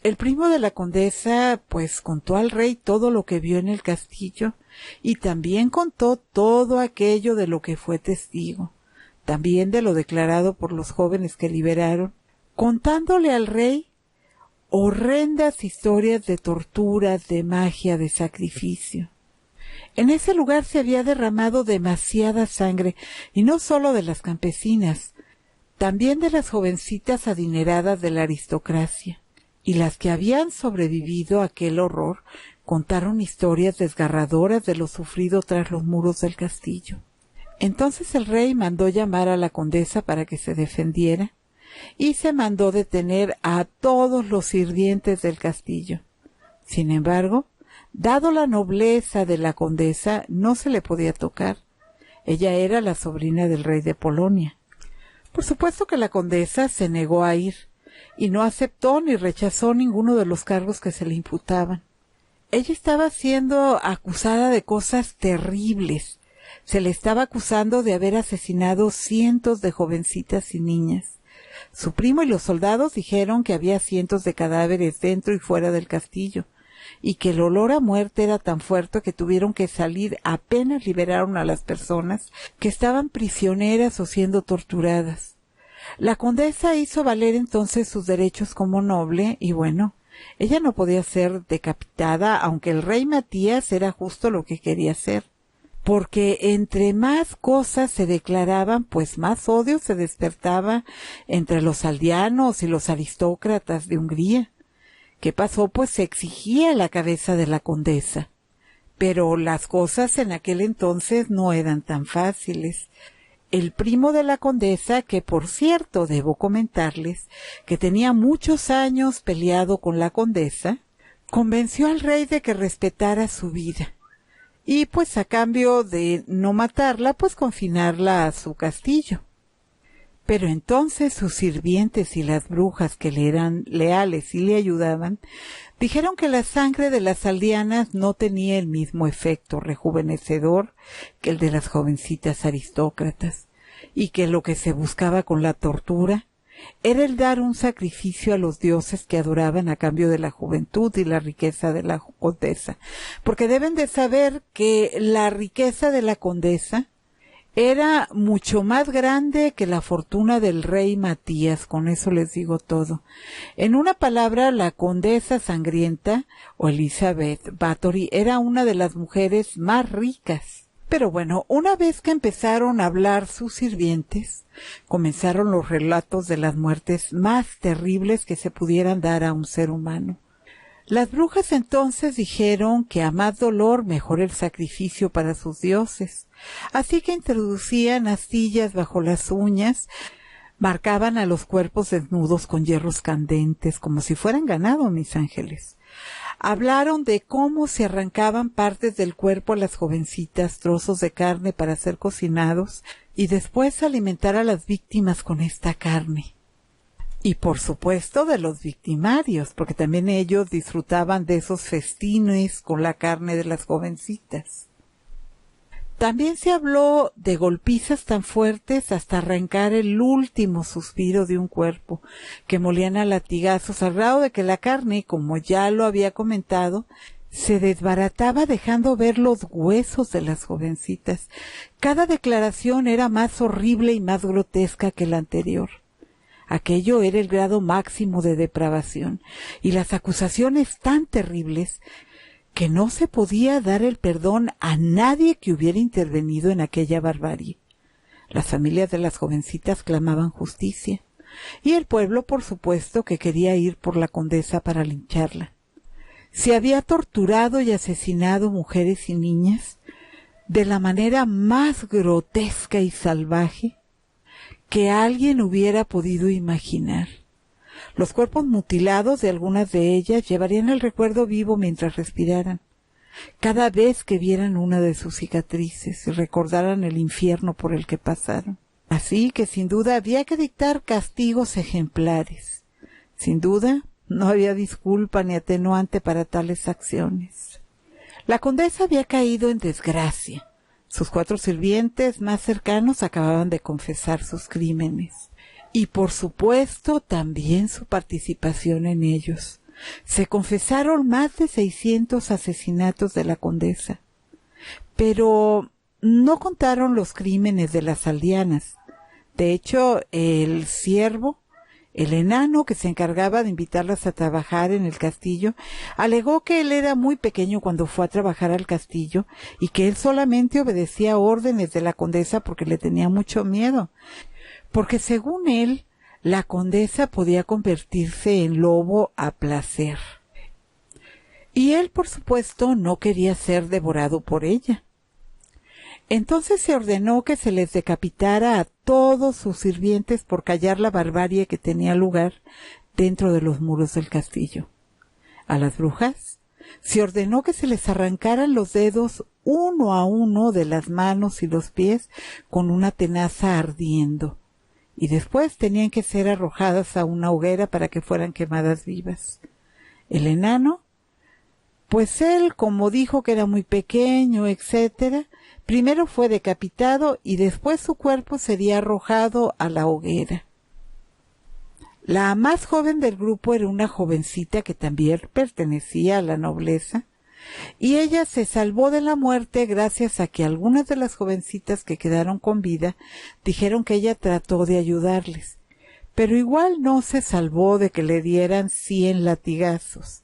El primo de la condesa, pues, contó al rey todo lo que vio en el castillo y también contó todo aquello de lo que fue testigo, también de lo declarado por los jóvenes que liberaron, contándole al rey horrendas historias de torturas, de magia, de sacrificio. En ese lugar se había derramado demasiada sangre, y no solo de las campesinas, también de las jovencitas adineradas de la aristocracia. Y las que habían sobrevivido a aquel horror contaron historias desgarradoras de lo sufrido tras los muros del castillo. Entonces el rey mandó llamar a la condesa para que se defendiera y se mandó detener a todos los sirvientes del castillo. Sin embargo, dado la nobleza de la condesa, no se le podía tocar. Ella era la sobrina del rey de Polonia. Por supuesto que la condesa se negó a ir y no aceptó ni rechazó ninguno de los cargos que se le imputaban. Ella estaba siendo acusada de cosas terribles. Se le estaba acusando de haber asesinado cientos de jovencitas y niñas. Su primo y los soldados dijeron que había cientos de cadáveres dentro y fuera del castillo, y que el olor a muerte era tan fuerte que tuvieron que salir apenas liberaron a las personas que estaban prisioneras o siendo torturadas. La condesa hizo valer entonces sus derechos como noble y bueno, ella no podía ser decapitada, aunque el rey Matías era justo lo que quería hacer, porque entre más cosas se declaraban, pues más odio se despertaba entre los aldeanos y los aristócratas de Hungría. ¿Qué pasó? Pues se exigía la cabeza de la condesa. Pero las cosas en aquel entonces no eran tan fáciles. El primo de la condesa, que por cierto debo comentarles que tenía muchos años peleado con la condesa, convenció al rey de que respetara su vida. Y pues a cambio de no matarla, pues confinarla a su castillo. Pero entonces sus sirvientes y las brujas que le eran leales y le ayudaban, dijeron que la sangre de las aldeanas no tenía el mismo efecto rejuvenecedor que el de las jovencitas aristócratas, y que lo que se buscaba con la tortura era el dar un sacrificio a los dioses que adoraban a cambio de la juventud y la riqueza de la condesa. Porque deben de saber que la riqueza de la condesa era mucho más grande que la fortuna del rey Matías, con eso les digo todo. En una palabra, la condesa sangrienta, o Elizabeth Bathory, era una de las mujeres más ricas. Pero bueno, una vez que empezaron a hablar sus sirvientes, comenzaron los relatos de las muertes más terribles que se pudieran dar a un ser humano. Las brujas entonces dijeron que a más dolor mejor el sacrificio para sus dioses. Así que introducían astillas bajo las uñas, marcaban a los cuerpos desnudos con hierros candentes como si fueran ganado, mis ángeles. Hablaron de cómo se arrancaban partes del cuerpo a las jovencitas, trozos de carne para ser cocinados y después alimentar a las víctimas con esta carne. Y por supuesto de los victimarios, porque también ellos disfrutaban de esos festines con la carne de las jovencitas. También se habló de golpizas tan fuertes hasta arrancar el último suspiro de un cuerpo, que molían a latigazos al grado de que la carne, como ya lo había comentado, se desbarataba dejando ver los huesos de las jovencitas. Cada declaración era más horrible y más grotesca que la anterior. Aquello era el grado máximo de depravación, y las acusaciones tan terribles que no se podía dar el perdón a nadie que hubiera intervenido en aquella barbarie. Las familias de las jovencitas clamaban justicia, y el pueblo, por supuesto, que quería ir por la condesa para lincharla. Se había torturado y asesinado mujeres y niñas de la manera más grotesca y salvaje que alguien hubiera podido imaginar. Los cuerpos mutilados de algunas de ellas llevarían el recuerdo vivo mientras respiraran, cada vez que vieran una de sus cicatrices y recordaran el infierno por el que pasaron. Así que sin duda había que dictar castigos ejemplares. Sin duda no había disculpa ni atenuante para tales acciones. La condesa había caído en desgracia. Sus 4 sirvientes más cercanos acababan de confesar sus crímenes. Y por supuesto también su participación en ellos. Se confesaron más de 600 asesinatos de la condesa, pero no contaron los crímenes de las aldeanas. De hecho, el siervo, el enano que se encargaba de invitarlas a trabajar en el castillo, alegó que él era muy pequeño cuando fue a trabajar al castillo y que él solamente obedecía órdenes de la condesa porque le tenía mucho miedo. Porque según él, la condesa podía convertirse en lobo a placer. Y él, por supuesto, no quería ser devorado por ella. Entonces se ordenó que se les decapitara a todos sus sirvientes por callar la barbarie que tenía lugar dentro de los muros del castillo. A las brujas se ordenó que se les arrancaran los dedos uno a uno de las manos y los pies con una tenaza ardiendo, y después tenían que ser arrojadas a una hoguera para que fueran quemadas vivas. El enano, pues él, como dijo que era muy pequeño, etcétera, primero fue decapitado y después su cuerpo sería arrojado a la hoguera. La más joven del grupo era una jovencita que también pertenecía a la nobleza, y ella se salvó de la muerte gracias a que algunas de las jovencitas que quedaron con vida dijeron que ella trató de ayudarles, pero igual no se salvó de que le dieran 100 latigazos.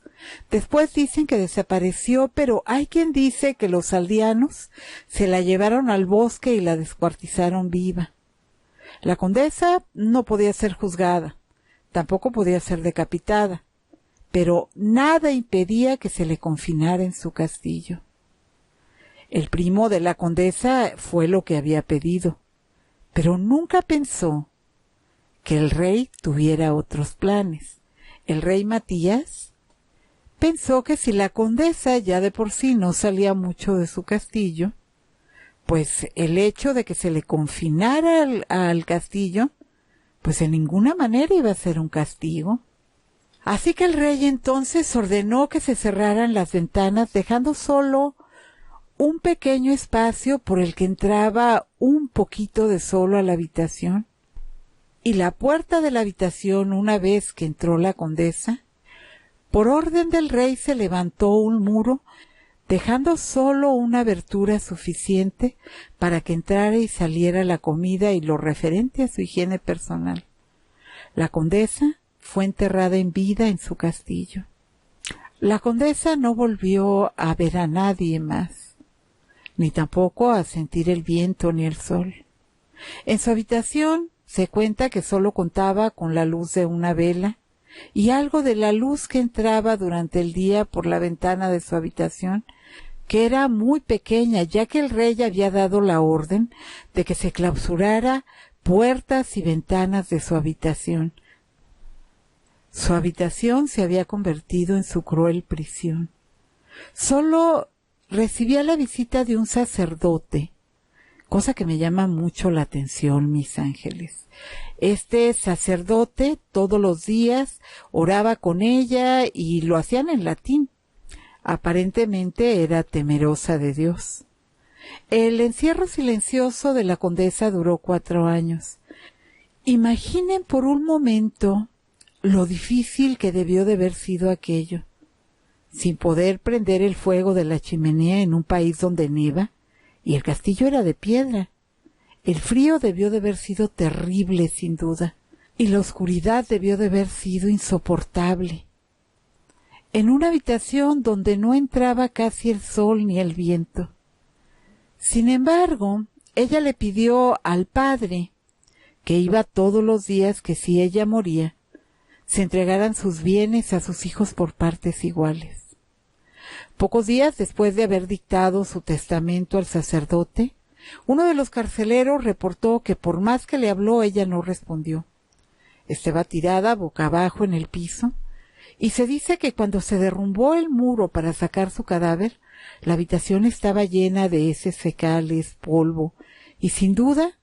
Después dicen que desapareció, pero hay quien dice que los aldeanos se la llevaron al bosque y la descuartizaron viva. La condesa no podía ser juzgada, tampoco podía ser decapitada, pero nada impedía que se le confinara en su castillo. El primo de la condesa fue lo que había pedido, pero nunca pensó que el rey tuviera otros planes. El rey Matías pensó que si la condesa ya de por sí no salía mucho de su castillo, pues el hecho de que se le confinara al castillo, pues en ninguna manera iba a ser un castigo. Así que el rey entonces ordenó que se cerraran las ventanas, dejando solo un pequeño espacio por el que entraba un poquito de sol a la habitación. Y la puerta de la habitación, una vez que entró la condesa, por orden del rey se levantó un muro, dejando solo una abertura suficiente para que entrara y saliera la comida y lo referente a su higiene personal. La condesa fue enterrada en vida en su castillo. La condesa no volvió a ver a nadie más, ni tampoco a sentir el viento ni el sol. En su habitación se cuenta que solo contaba con la luz de una vela y algo de la luz que entraba durante el día por la ventana de su habitación, que era muy pequeña, ya que el rey había dado la orden de que se clausurara puertas y ventanas de su habitación. Su habitación se había convertido en su cruel prisión. Solo recibía la visita de un sacerdote, cosa que me llama mucho la atención, mis ángeles. Este sacerdote todos los días oraba con ella y lo hacían en latín. Aparentemente era temerosa de Dios. El encierro silencioso de la condesa duró 4 años. Imaginen por un momento lo difícil que debió de haber sido aquello. Sin poder prender el fuego de la chimenea en un país donde nieva, y el castillo era de piedra. El frío debió de haber sido terrible, sin duda, y la oscuridad debió de haber sido insoportable. En una habitación donde no entraba casi el sol ni el viento. Sin embargo, ella le pidió al padre, que iba todos los días que si ella moría, se entregaran sus bienes a sus hijos por partes iguales. Pocos días después de haber dictado su testamento al sacerdote, uno de los carceleros reportó que por más que le habló, ella no respondió. Estaba tirada boca abajo en el piso, y se dice que cuando se derrumbó el muro para sacar su cadáver, la habitación estaba llena de heces fecales, polvo, y sin duda,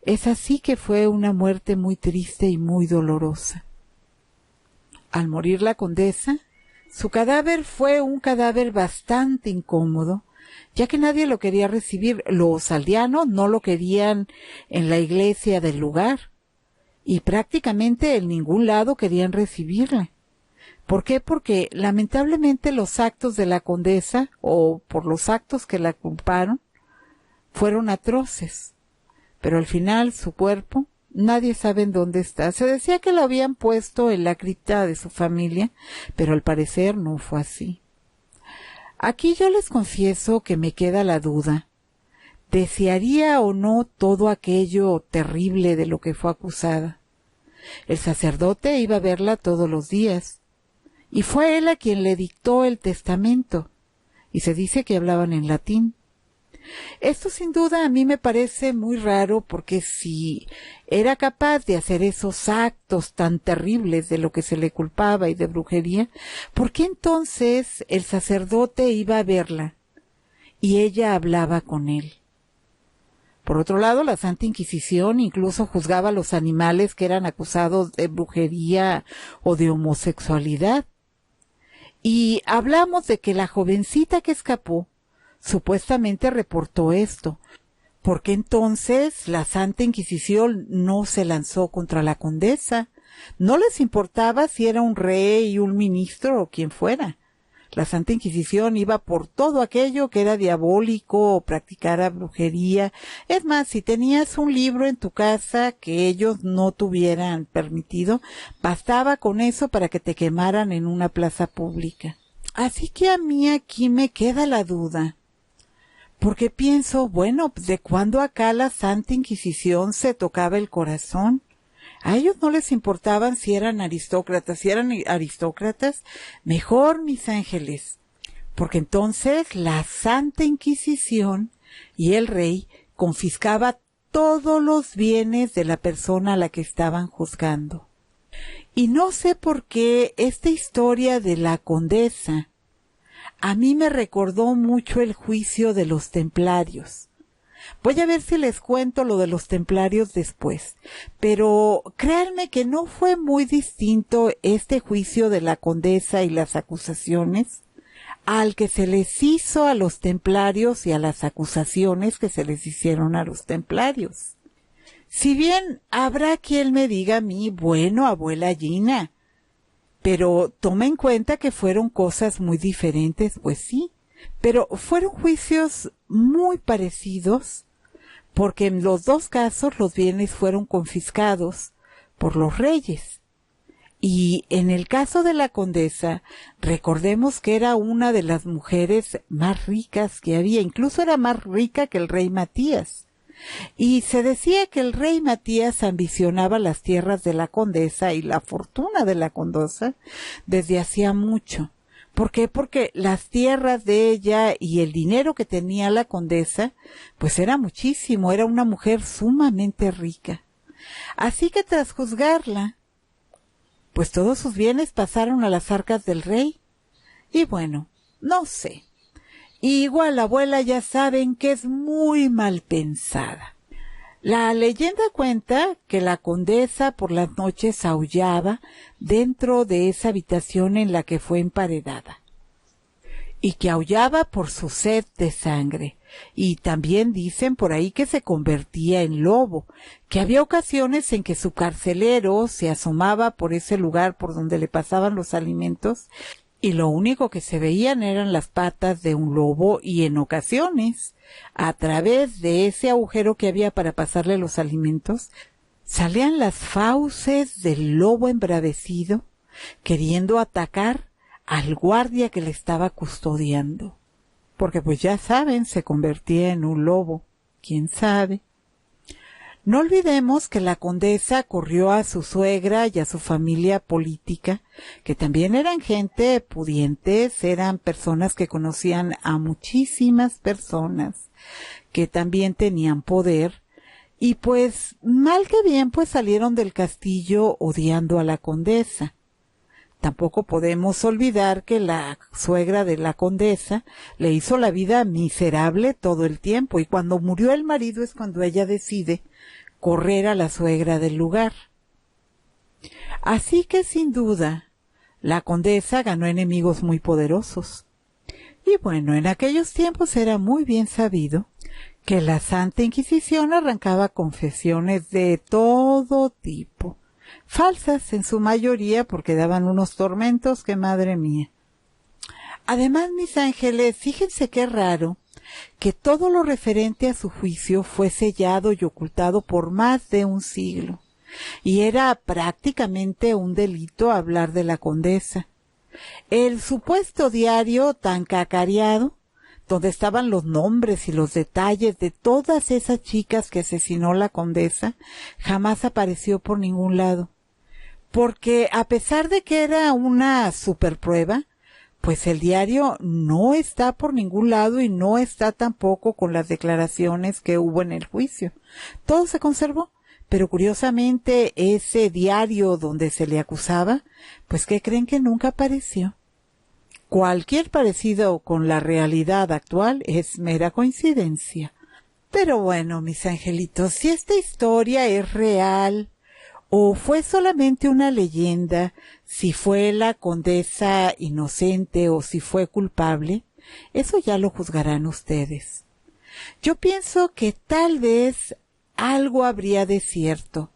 es así que fue una muerte muy triste y muy dolorosa. Al morir la condesa, su cadáver fue un cadáver bastante incómodo, ya que nadie lo quería recibir. Los aldeanos no lo querían en la iglesia del lugar, y prácticamente en ningún lado querían recibirla. ¿Por qué? Porque lamentablemente los actos de la condesa, o por los actos que la culparon, fueron atroces. Pero al final su cuerpo, nadie sabe en dónde está. Se decía que lo habían puesto en la cripta de su familia, pero al parecer no fue así. Aquí yo les confieso que me queda la duda. ¿Desearía o no todo aquello terrible de lo que fue acusada? El sacerdote iba a verla todos los días, y fue él a quien le dictó el testamento, y se dice que hablaban en latín. Esto sin duda a mí me parece muy raro, porque si era capaz de hacer esos actos tan terribles de lo que se le culpaba y de brujería, ¿por qué entonces el sacerdote iba a verla y ella hablaba con él? Por otro lado, la Santa Inquisición incluso juzgaba a los animales que eran acusados de brujería o de homosexualidad. Y hablamos de que la jovencita que escapó supuestamente reportó esto. ¿Por qué entonces la Santa Inquisición no se lanzó contra la condesa? No les importaba si era un rey, un ministro o quien fuera. La Santa Inquisición iba por todo aquello que era diabólico o practicara brujería. Es más, si tenías un libro en tu casa que ellos no tuvieran permitido, bastaba con eso para que te quemaran en una plaza pública. Así que a mí aquí me queda la duda. Porque pienso, bueno, ¿de cuándo acá la Santa Inquisición se tocaba el corazón? A ellos no les importaban si eran aristócratas. Si eran aristócratas, mejor, mis ángeles. Porque entonces la Santa Inquisición y el rey confiscaba todos los bienes de la persona a la que estaban juzgando. Y no sé por qué esta historia de la condesa a mí me recordó mucho el juicio de los templarios. Voy a ver si les cuento lo de los templarios después, pero créanme que no fue muy distinto este juicio de la condesa y las acusaciones al que se les hizo a los templarios y a las acusaciones que se les hicieron a los templarios. Si bien habrá quien me diga a mí, bueno, abuela Gina, pero toma en cuenta que fueron cosas muy diferentes, pues sí, pero fueron juicios muy parecidos, porque en los dos casos los bienes fueron confiscados por los reyes. Y en el caso de la condesa, recordemos que era una de las mujeres más ricas que había, incluso era más rica que el rey Matías. Y se decía que el rey Matías ambicionaba las tierras de la condesa y la fortuna de la condesa desde hacía mucho. ¿Por qué? Porque las tierras de ella y el dinero que tenía la condesa, pues era muchísimo, era una mujer sumamente rica. Así que tras juzgarla, pues todos sus bienes pasaron a las arcas del rey. Y bueno, no sé. Igual la abuela ya saben que es muy mal pensada. La leyenda cuenta que la condesa por las noches aullaba dentro de esa habitación en la que fue emparedada, y que aullaba por su sed de sangre, y también dicen por ahí que se convertía en lobo, que había ocasiones en que su carcelero se asomaba por ese lugar por donde le pasaban los alimentos, y lo único que se veían eran las patas de un lobo, y en ocasiones, a través de ese agujero que había para pasarle los alimentos, salían las fauces del lobo embravecido, queriendo atacar al guardia que le estaba custodiando. Porque pues ya saben, se convertía en un lobo. ¿Quién sabe? No olvidemos que la condesa corrió a su suegra y a su familia política, que también eran gente pudientes, eran personas que conocían a muchísimas personas, que también tenían poder, y pues, mal que bien, pues salieron del castillo odiando a la condesa. Tampoco podemos olvidar que la suegra de la condesa le hizo la vida miserable todo el tiempo, y cuando murió el marido es cuando ella decide correr a la suegra del lugar. Así que sin duda, la condesa ganó enemigos muy poderosos. Y bueno, en aquellos tiempos era muy bien sabido que la Santa Inquisición arrancaba confesiones de todo tipo, falsas en su mayoría porque daban unos tormentos que madre mía. Además, mis ángeles, fíjense qué raro que todo lo referente a su juicio fue sellado y ocultado por más de un siglo, y era prácticamente un delito hablar de la condesa. El supuesto diario tan cacareado, donde estaban los nombres y los detalles de todas esas chicas que asesinó la condesa, jamás apareció por ningún lado, porque a pesar de que era una superprueba, pues el diario no está por ningún lado y no está tampoco con las declaraciones que hubo en el juicio. Todo se conservó, pero curiosamente ese diario donde se le acusaba, pues ¿qué creen que nunca apareció? Cualquier parecido con la realidad actual es mera coincidencia. Pero bueno, mis angelitos, si esta historia es real o fue solamente una leyenda, si fue la condesa inocente o si fue culpable, eso ya lo juzgarán ustedes. Yo pienso que tal vez algo habría de cierto,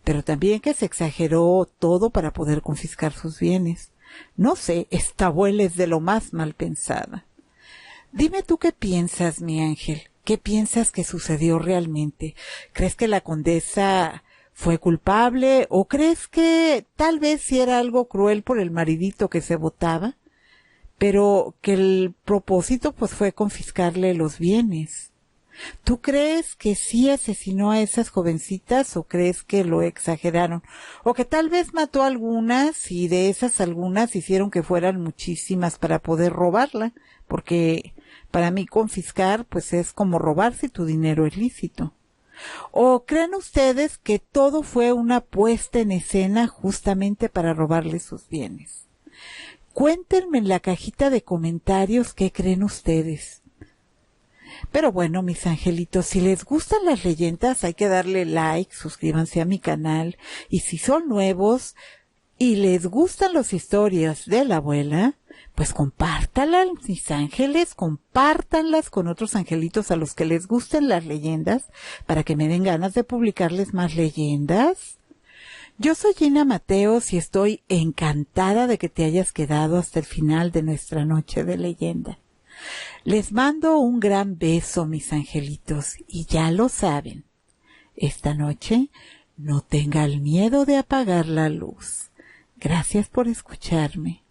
pero también que se exageró todo para poder confiscar sus bienes. No sé, esta abuela es de lo más mal pensada. Dime tú qué piensas, mi ángel. ¿Qué piensas que sucedió realmente? ¿Crees que la condesa fue culpable o crees que tal vez sí era algo cruel por el maridito que se botaba, pero que el propósito pues fue confiscarle los bienes? ¿Tú crees que sí asesinó a esas jovencitas o crees que lo exageraron? O que tal vez mató a algunas y de esas algunas hicieron que fueran muchísimas para poder robarla, porque para mí confiscar pues es como robar si tu dinero es lícito. ¿O creen ustedes que todo fue una puesta en escena justamente para robarle sus bienes? Cuéntenme en la cajita de comentarios qué creen ustedes. Pero bueno, mis angelitos, si les gustan las leyendas hay que darle like, suscríbanse a mi canal, y si son nuevos y les gustan las historias de la abuela, pues compártanlas, mis ángeles, compártanlas con otros angelitos a los que les gusten las leyendas, para que me den ganas de publicarles más leyendas. Yo soy Gina Mateos y estoy encantada de que te hayas quedado hasta el final de nuestra noche de leyenda. Les mando un gran beso, mis angelitos, y ya lo saben, esta noche no tengan miedo de apagar la luz. Gracias por escucharme.